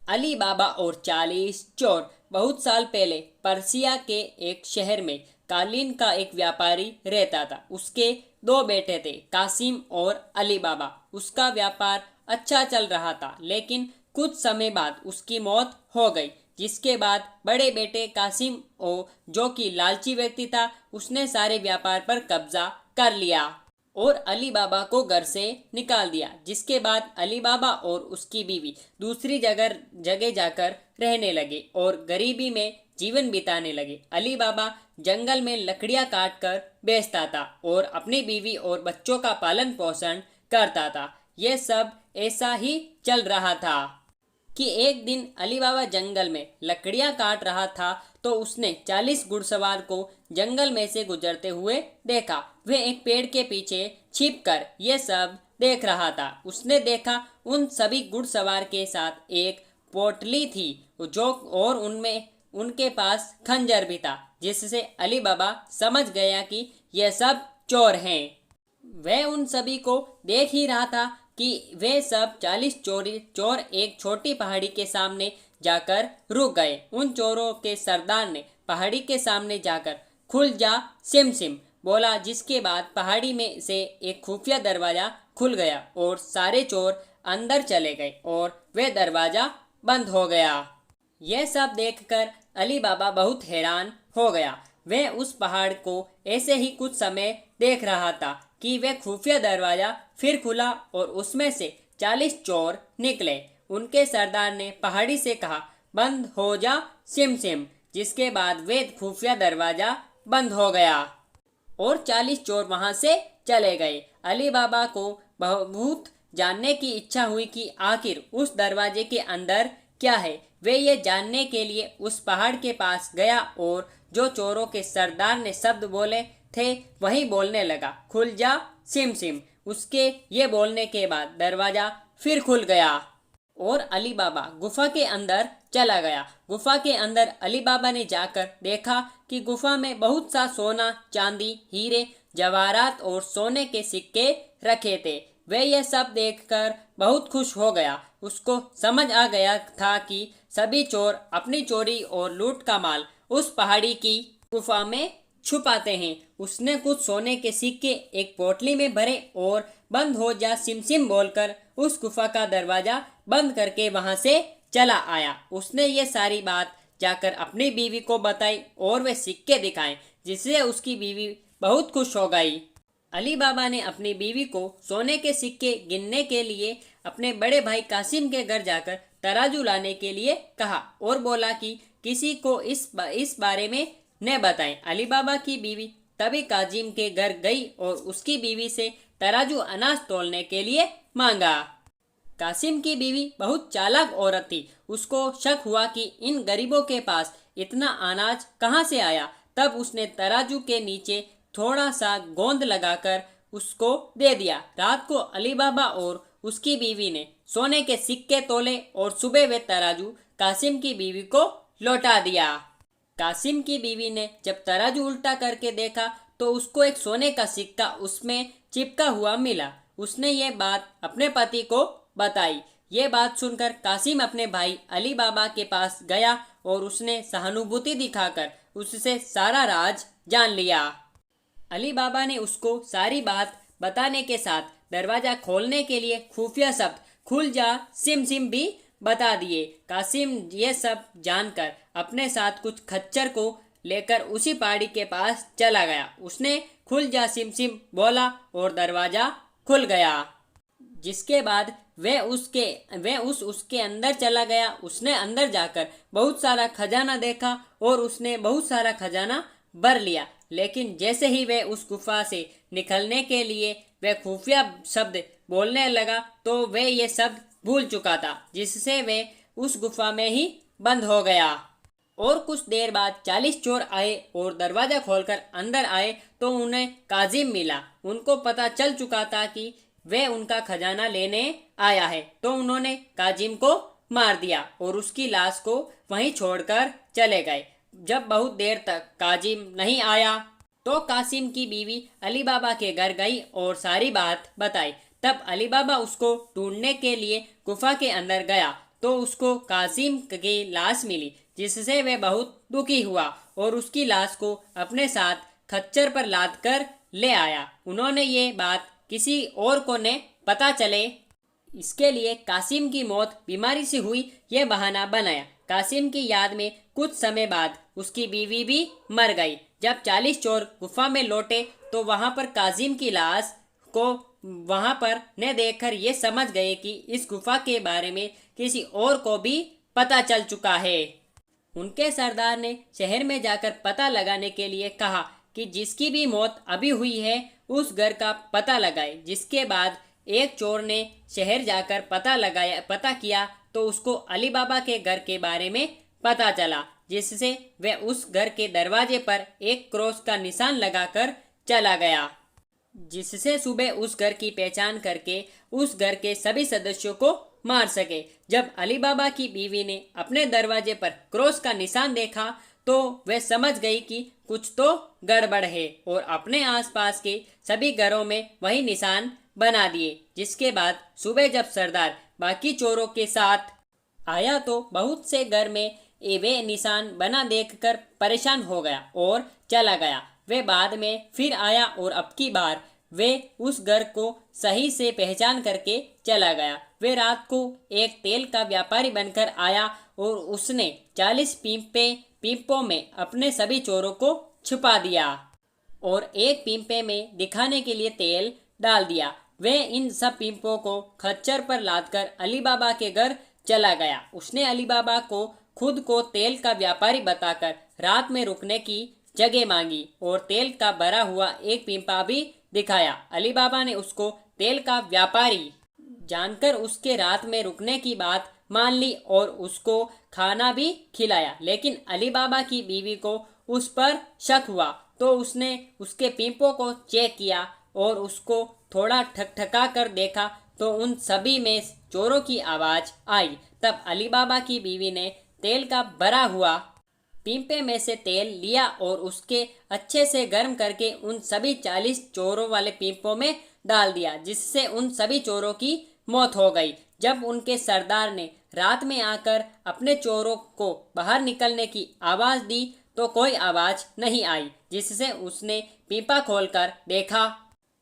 अली बाबा और 40 चोर। बहुत साल पहले पर्सिया के एक शहर में कालीन का एक व्यापारी रहता था। उसके दो बेटे थे, कासिम और अली बाबा। उसका व्यापार अच्छा चल रहा था, लेकिन कुछ समय बाद उसकी मौत हो गई। जिसके बाद बड़े बेटे कासिम जो कि लालची व्यक्ति था, उसने सारे व्यापार पर कब्जा कर लिया और अली बाबा को घर से निकाल दिया। जिसके बाद अली बाबा और उसकी बीवी दूसरी जगह जगह जाकर रहने लगे और गरीबी में जीवन बिताने लगे। अली बाबा जंगल में लकड़ियां काट कर बेचता था और अपनी बीवी और बच्चों का पालन पोषण करता था। यह सब ऐसा ही चल रहा था कि एक दिन अली बाबा जंगल में लकड़ियां काट रहा था, तो उसने 40 घुड़सवार को जंगल में से गुजरते हुए देखा। वह एक पेड़ के पीछे छिपकर यह सब देख रहा था। उसने देखा उन सभी घुड़सवार के साथ एक पोटली थी जो और उनमें उनके पास खंजर भी था, जिससे अली बाबा समझ गया कि यह सब चोर हैं। वह उन सभी को देख ही रहा था कि वे सब 40 चोर एक छोटी पहाड़ी के सामने जाकर रुक गए। उन चोरों के सरदार ने पहाड़ी के सामने जाकर खुल जा सिम सिम बोला, जिसके बाद पहाड़ी में से एक खुफिया दरवाजा खुल गया और सारे चोर अंदर चले गए और वह दरवाजा बंद हो गया। यह सब देखकर अली बाबा बहुत हैरान हो गया। वह उस पहाड़ को ऐसे ही कुछ समय देख रहा था कि वह खुफिया दरवाजा फिर खुला और उसमें से 40 चोर निकले। उनके सरदार ने पहाड़ी से कहा, बंद हो जा सिम सिम। जिसके बाद वे खुफिया दरवाजा बंद हो गया और 40 चोर वहां से चले गए। अली बाबा को बहुत जानने की इच्छा हुई कि आखिर उस दरवाजे के अंदर क्या है। वे ये जानने के लिए उस पहाड़ के पास गया और जो चोरों के सरदार ने शब्द बोले थे वही बोलने लगा, खुल जा सिम सिम। उसके ये बोलने के बाद दरवाजा फिर खुल गया और अली बाबा गुफा के अंदर चला गया। गुफा के अंदर अली बाबा ने जाकर देखा कि गुफा में बहुत सा सोना, चांदी, हीरे, जवाहरात और सोने के सिक्के रखे थे। वह यह सब देखकर बहुत खुश हो गया। उसको समझ आ गया था कि सभी चोर अपनी चोरी और लूट का माल उस पहाड़ी की गुफा में छुपाते हैं। उसने कुछ सोने के सिक्के एक पोटली में भरे और बंद हो जा सिम सिम बोलकर उस गुफा का दरवाजा बंद करके वहां से चला आया। उसने ये सारी बात जाकर अपनी बीवी को बताई और वे सिक्के दिखाए, जिससे उसकी बीवी बहुत खुश हो गई। अली बाबा ने अपनी बीवी को सोने के सिक्के गिनने के लिए अपने बड़े भाई कासिम के घर जाकर तराजू लाने के लिए कहा और बोला कि किसी को इस बारे में न बताएं। अली बाबा की बीवी तभी काजिम के घर गई और उसकी बीवी से तराजू अनाज तोलने के लिए मांगा। कासिम की बीवी बहुत चालाक औरत थी। उसको शक हुआ कि इन गरीबों के पास इतना अनाज कहाँ से आया। तब उसने तराजू के नीचे थोड़ा सा गोंद लगाकर उसको दे दिया। रात को अली बाबा और उसकी बीवी ने सोने के सिक्के तोले और सुबह वे तराजू कासिम की बीवी को लौटा दिया। कासिम की बीवी ने जब तराजू उल्टा करके देखा तो उसको एक सोने का सिक्का उसमें चिपका हुआ मिला। उसने ये बात अपने पति को बताई। ये बात सुनकर कासिम अपने भाई अली बाबा के पास गया और उसने सहानुभूति दिखाकर उससे सारा राज जान लिया। अली बाबा ने उसको सारी बात बताने के साथ दरवाजा खोलने के लिए खुफिया शब्द खुल जा सिम सिम भी बता दिए। कासिम ये सब जानकर अपने साथ कुछ खच्चर को लेकर उसी पहाड़ी के पास चला गया। उसने खुल जा सिम सिम बोला और दरवाजा खुल गया। जिसके बाद वह उसके अंदर चला गया। उसने अंदर जाकर बहुत सारा खजाना देखा और उसने बहुत सारा खजाना भर लिया। लेकिन जैसे ही वह उस गुफा से निकलने के लिए वह खुफिया शब्द बोलने लगा तो वह ये शब्द भूल चुका था, जिससे वह उस गुफा में ही बंद हो गया। और कुछ देर बाद 40 चोर आए और दरवाजा खोलकर अंदर आए तो उन्हें काजिम मिला। उनको पता चल चुका था कि वह उनका खजाना लेने आया है, तो उन्होंने काजिम को मार दिया और उसकी लाश को वहीं छोड़कर चले गए। जब बहुत देर तक काजिम नहीं आया तो कासिम की बीवी अली बाबा के घर गई और सारी बात बताई। तब अली बाबा उसको ढूंढने के लिए गुफा के अंदर गया तो उसको कासिम की लाश मिली, जिससे वह बहुत दुखी हुआ और उसकी लाश को अपने साथ खच्चर पर लाद कर ले आया। उन्होंने ये बात किसी और को न पता चले, इसके लिए कासिम की मौत बीमारी से हुई यह बहाना बनाया। कासिम की याद में कुछ समय बाद उसकी बीवी भी मर गई। जब 40 चोर गुफा में लौटे तो वहां पर कासिम की लाश को वहां पर न देखकर ये समझ गए कि इस गुफा के बारे में किसी और को भी पता चल चुका है। उनके सरदार ने शहर में जाकर पता लगाने के लिए कहा कि जिसकी भी मौत अभी हुई है उस घर का पता लगाए। जिसके बाद एक चोर ने शहर जाकर पता किया तो उसको अली बाबा के घर के बारे में पता चला, जिससे वह उस घर के दरवाजे पर एक क्रॉस का निशान लगाकर चला गया, जिससे सुबह उस घर की पहचान करके उस घर के सभी सदस्यों को मार सके। जब अली बाबा की बीवी ने अपने दरवाजे पर क्रॉस का निशान देखा तो वह समझ गई कि कुछ तो गड़बड़ है और अपने आसपास के सभी घरों में वही निशान बना दिए। जिसके बाद सुबह जब सरदार बाकी चोरों के साथ आया तो बहुत से घर में वे निशान बना देखकर परेशान हो गया और चला गया। वे बाद में फिर आया और अब की बार वे उस घर को सही से पहचान करके चला गया। वे रात को एक तेल का व्यापारी बनकर आया और उसने 40 पीपों में अपने सभी चोरों को छुपा दिया और एक पीपे में दिखाने के लिए तेल डाल दिया। वे इन सब पीपों को खच्चर पर लादकर अली बाबा के घर चला गया। उसने अली बाबा को खुद को तेल का व्यापारी बताकर रात में रुकने की जगह मांगी और तेल का भरा हुआ एक पीपा भी दिखाया। अली बाबा ने उसको तेल का व्यापारी जानकर उसके रात में रुकने की बात मान ली और उसको खाना भी खिलाया। लेकिन अली बाबा की बीवी को उस पर शक हुआ तो उसने उसके पीपों को चेक किया और उसको थोड़ा ठकठका कर देखा तो उन सभी में चोरों की आवाज आई। तब अली बाबा की बीवी ने तेल का भरा हुआ पीपे में से तेल लिया और उसके अच्छे से गर्म करके उन सभी 40 चोरों वाले पीपों में डाल दिया, जिससे उन सभी चोरों की मौत हो गई। जब उनके सरदार ने रात में आकर अपने चोरों को बाहर निकलने की आवाज दी तो कोई आवाज नहीं आई, जिससे उसने पीपा खोलकर देखा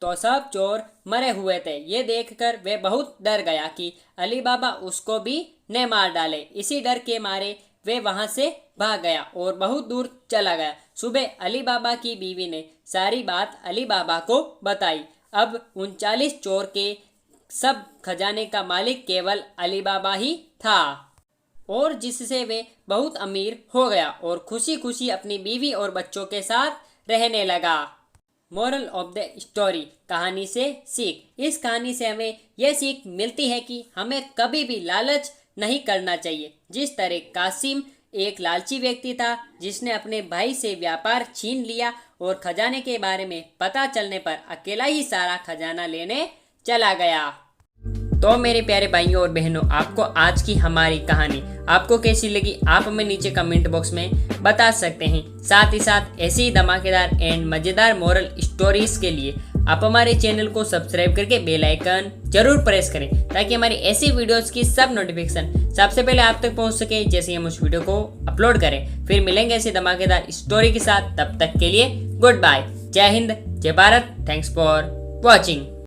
तो सब चोर मरे हुए थे। ये देखकर वह बहुत डर गया कि अली बाबा उसको भी न मार डाले। इसी डर के मारे वे वहां से भाग गया और बहुत दूर चला गया। सुबह अली बाबा की बीवी ने सारी बात अली बाबा को बताई। अब 39 चोर के सब खजाने का मालिक केवल अली बाबा ही था और जिससे वे बहुत अमीर हो गया और खुशी खुशी अपनी बीवी और बच्चों के साथ रहने लगा। मोरल ऑफ द स्टोरी, कहानी से सीख। इस कहानी से हमें यह सीख मिलती है कि हमें कभी भी लालच नहीं करना चाहिए। जिस तरह कासिम एक लालची व्यक्ति था जिसने अपने भाई से व्यापार छीन लिया और खजाने के बारे में पता चलने पर अकेला ही सारा खजाना लेने चला गया। तो मेरे प्यारे भाइयों और बहनों, आपको आज की हमारी कहानी आपको कैसी लगी आप हमें नीचे कमेंट बॉक्स में बता सकते हैं। साथ ही साथ ऐसी ही धमाकेदार एंड मज़ेदार मोरल स्टोरीज के लिए आप हमारे चैनल को सब्सक्राइब करके बेल आइकन जरूर प्रेस करें ताकि हमारी ऐसी वीडियोस की सब नोटिफिकेशन सबसे पहले आप तक पहुंच सके जैसे हम उस वीडियो को अपलोड करें। फिर मिलेंगे ऐसी धमाकेदार स्टोरी के साथ, तब तक के लिए गुड बाय। जय हिंद, जय भारत। Thanks for watching.